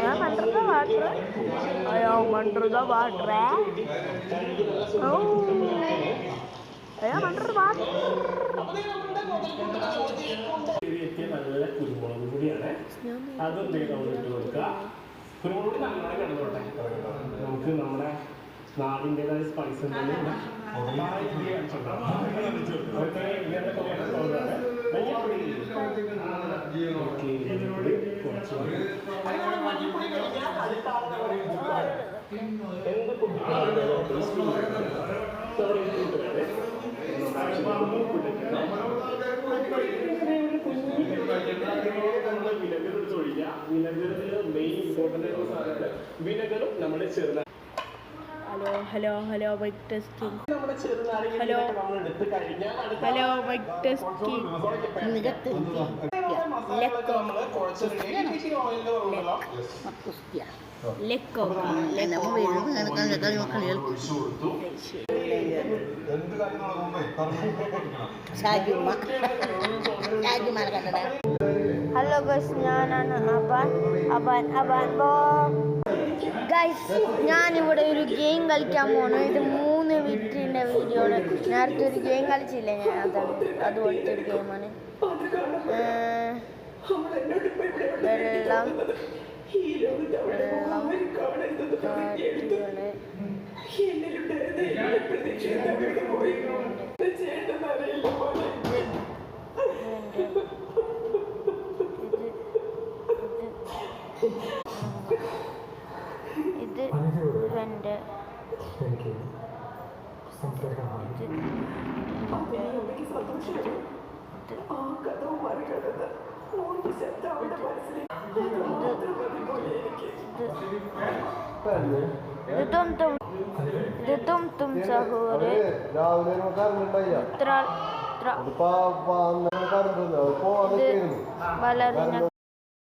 I'm under the water. I am under the water. Oh, I am under the water. നാടിൻ്റെതായ spice വിനെഗറും നമ്മുടെ ചെറുനാരങ്ങ. Hello, mic testing. Hello, mic testing. Lecco. Halo guys, ഞാനാണ് Aban guys, ഞാനിവിടെ ഒരു game കളിക്കാൻ പോണു. ഇത് 3 മിനിറ്റിൻ്റെ വീഡിയോ ആണ്. നേരത്തെ ഒരു ഗെയിം കളിച്ചില്ല ഞാൻ, അതുപോലത്തെ ഒരു ഗെയിമാണ്. വെള്ളം ഇത് എൻ്റെ തും സഹോദരൻ ballerina